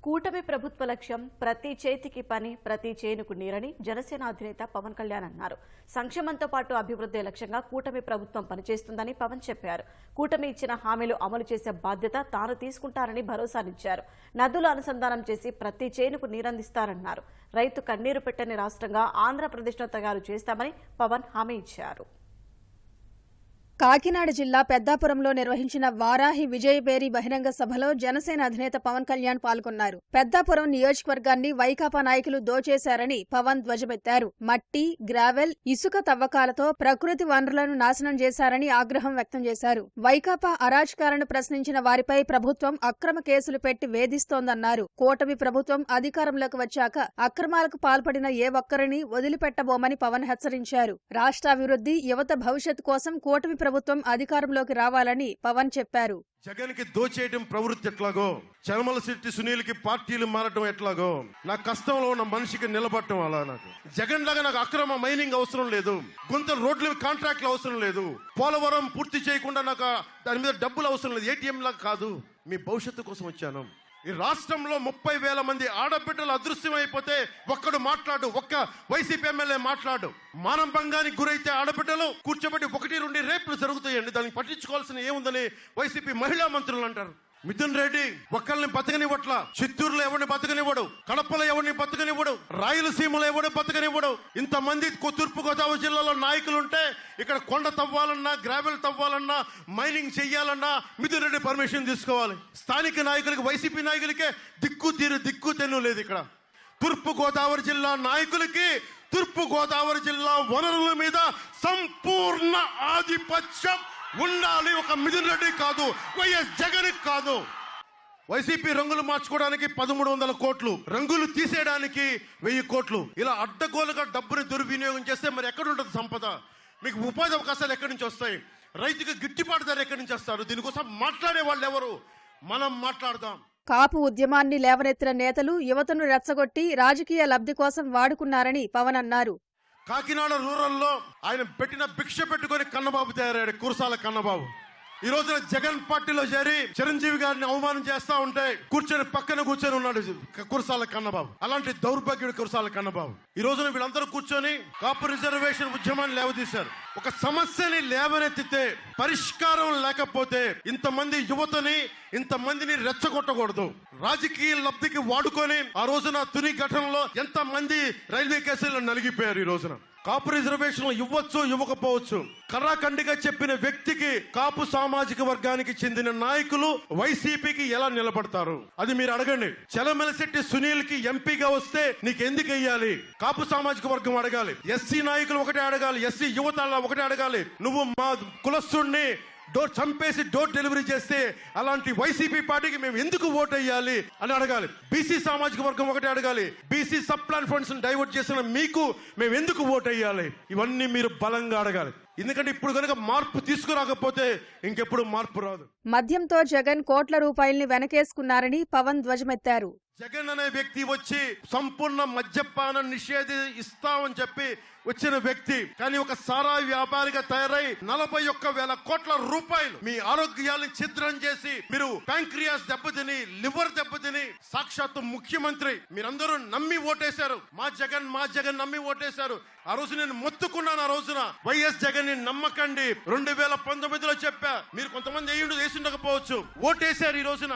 కూటమి ప్రభుత్వ లక్ష్యం ప్రతి చేతికి పని, ప్రతి చేనుకు నీరని జనసేన అధినేత పవన్ కళ్యాణ్ అన్నారు. సంక్షేమంతో పాటు అభివృద్ధి లక్ష్యంగా కూటమి ప్రభుత్వం పనిచేస్తుందని పవన్ చెప్పారు. కూటమి ఇచ్చిన హామీలు అమలు చేసే బాధ్యత తాను తీసుకుంటారని భరోసానిచ్చారు. నదులు అనుసంధానం చేసి ప్రతి చేనుకు నీరందిస్తారన్నారు. రైతు కన్నీరు పెట్టని రాష్ట్రంగా ఆంధ్రప్రదేశ్ను తయారు చేస్తామని పవన్ హామీ ఇచ్చారు. కాకినాడ జిల్లా పెద్దాపురంలో నిర్వహించిన వారాహి విజయబేరి బహిరంగ సభలో జనసేన అధినేత పవన్ కళ్యాణ్ పాల్గొన్నారు. పెద్దాపురం నియోజకవర్గాన్ని వైకాపా నాయకులు దోచేశారని పవన్ ధ్వజమెత్తారు. మట్టి, గ్రావెల్, ఇసుక తవ్వకాలతో ప్రకృతి వనరులను నాశనం చేశారని ఆగ్రహం వ్యక్తం చేశారు. వైకాపా అరాచకాలను ప్రశ్నించిన వారిపై ప్రభుత్వం అక్రమ కేసులు పెట్టి వేధిస్తోందన్నారు. కూటమి ప్రభుత్వం అధికారంలోకి వచ్చాక అక్రమాలకు పాల్పడిన ఏ ఒక్కరిని వదిలిపెట్టబోమని పవన్ హెచ్చరించారు. రాష్ట్రాభివృద్ధి, యువత భవిష్యత్తు కోసం కూటమి ప్రభుత్వం అధికారంలోకి రావాలని పవన్ చెప్పారు. జగన్ కి దోచేయడం ప్రవృత్తి ఎట్లాగో, చలమల శెట్టి సునీల్ కి పార్టీలు మారటం ఎట్లాగో, నా కష్టంలో ఉన్న మనిషికి నిలబడటం అలా. నాకు జగన్ లాగా నాకు అక్రమ మైనింగ్ అవసరం లేదు, గుంతల రోడ్లు కాంట్రాక్ట్లు అవసరం లేదు, పోలవరం పూర్తి చేయకుండా నాకు దాని మీద డబ్బులు అవసరం లేదు, ఏటీఎం లాగా కాదు. మీ భవిష్యత్తు కోసం వచ్చాను. ఈ రాష్ట్రంలో 30,000 మంది ఆడబిడ్డలు అదృశ్యమైపోతే ఒక్కడు మాట్లాడు, ఒక్క వైసీపీ ఎమ్మెల్యే మాట్లాడు. మానభంగానికి గురైతే ఆడబిడ్డలు కూర్చోబెట్టి 1-2 రేపులు జరుగుతాయండి, దానికి పట్టించుకోవాల్సిన ఏముందని వైసీపీ మహిళా మంత్రులు అంటారు. మిథున్ రెడ్డి ఒక్కళ్ళని బతకనివ్వట్ల, చిత్తూరులో ఎవరిని బతకనివ్వడు, కడపలో ఎవరిని బతకనివ్వడు, రాయలసీమలో ఎవరిని బతకనివ్వడు. ఇంతమంది తూర్పు గోదావరి జిల్లాలో నాయకులుంటే ఇక్కడ కొండ తవ్వాలన్నా, గ్రావెల్ తవ్వాలన్నా, మైనింగ్ చెయ్యాలన్నా మిథున్ రెడ్డి పర్మిషన్ తీసుకోవాలి. స్థానిక నాయకులకి, వైసీపీ నాయకులకే దిక్కు తెన్ను లేదు. ఇక్కడ తూర్పు గోదావరి జిల్లా నాయకులకి తూర్పు గోదావరి జిల్లా వనరుల మీద సంపూర్ణ ఆధిపత్యం ఉండాలి. ఒక మిథున్ రెడ్డి కాదు, వైఎస్ జగన్ కాదు. వైసీపీ రంగులు మార్చుకోవడానికి 1300 కోట్లు, రంగులు తీసేయడానికి 1000 కోట్లు, ఇలా అడ్డగోలుగా డబ్బుని దుర్వినియోగం చేస్తే మరి ఎక్కడ ఉంటుంది సంపద? మీకు ఉపాధి అవకాశాలు ఎక్కడి నుంచి వస్తాయి? రైతుకి గిట్టుబాటు ధర ఎక్కడి నుంచి వస్తారు? దీనికోసం మాట్లాడే వాళ్ళు ఎవరు? మనం మాట్లాడదాం. కాపు ఉద్యమాన్ని లేవనెత్తిన నేతలు యువతను రెచ్చగొట్టి రాజకీయ లబ్ధి కోసం వాడుకున్నారని పవన్ అన్నారు. కాకినాడ రూరల్లో ఆయన పెట్టిన భిక్ష పెట్టుకొని కన్నబాబు తయారయ్యాడు, కురసాల కన్నబాబు. ఈ రోజున జగన్ పార్టీలో చేరి చిరంజీవి గారిని అవమానం చేస్తా ఉంటే పక్కన కూర్చొని ఉన్నాడు కురసాల కన్నబాబు. అలాంటి దౌర్భాగ్యుడు కురసాల కన్నబాబు. ఈ రోజున వీళ్ళందరూ కూర్చొని కాపు రిజర్వేషన్ ఉద్యమాన్ని లేవదీశారు. ఒక సమస్యని లేవనెత్తితే పరిష్కారం లేకపోతే ఇంతమంది యువతని, ఇంతమందిని రెచ్చగొట్టకూడదు. రాజకీయ లబ్ధికి వాడుకొని ఆ రోజున తుని ఘటనలో ఎంత మంది రైల్వే కేసుల్లో నలిగిపోయారు. ఈ రోజున కాపు రిజర్వేషన్ ఇవ్వచ్చు, ఇవ్వకపోవచ్చు. కరాఖండిగా చెప్పిన వ్యక్తికి కాపు సామాజిక వర్గానికి చెందిన నాయకులు వైసీపీకి ఎలా నిలబడతారు? అది మీరు అడగండి. చలమలశెట్టి సునీల్ కి ఎంపీగా వస్తే నీకు ఎందుకు వెయ్యాలి? కాపు సామాజిక వర్గం అడగాలి. ఎస్సీ నాయకులు ఒకటే అడగాలి, ఎస్సీ యువత ఒకటే అడగాలి. నువ్వు మా కులస్తుడిని చంపేసి డోర్ డెలివరీ చేస్తే అలాంటి వైసీపీ పార్టీకి మేము ఎందుకు ఓటు వేయాలి అని అడగాలి. బీసీ సామాజిక వర్గం ఒకటే అడగాలి. BC sub plan funds divert చేసిన మీకు మేము ఎందుకు ఓటు వేయాలి? ఇవన్నీ మీరు బలంగా అడగాలి. ఎందుకంటే ఇప్పుడు కనుక మార్పు తీసుకురాకపోతే ఇంకెప్పుడు మార్పు రాదు. మద్యంతో జగన్ కోట్ల రూపాయల్ని వెనకేసుకున్నారని పవన్ ధ్వజమెత్తారు. జగన్ అనే వ్యక్తి వచ్చి సంపూర్ణ మద్యపాన నిషేధిస్తామని చెప్పి వచ్చిన వ్యక్తి, కానీ ఒక సారా వ్యాపారిగా తయారై 41,000 కోట్ల రూపాయలు మీ ఆరోగ్యాన్ని ఛిద్రం చేసి మీరు ప్యాంక్రియాస్ దెబ్బతిని, లివర్ దెబ్బతిని, సాక్షాత్తు ముఖ్యమంత్రి మీరందరూ నమ్మి ఓటేశారు. మా జగన్ నమ్మి ఓటేశారు. ఆ రోజు నేను మొత్తుకున్నాను. ఆ రోజున వైఎస్ జగన్ ని నమ్మకండి, 2019లో చెప్పా. మీరు కొంతమంది వేసి ఉండకపోవచ్చు, ఓటేశారు. ఈ రోజున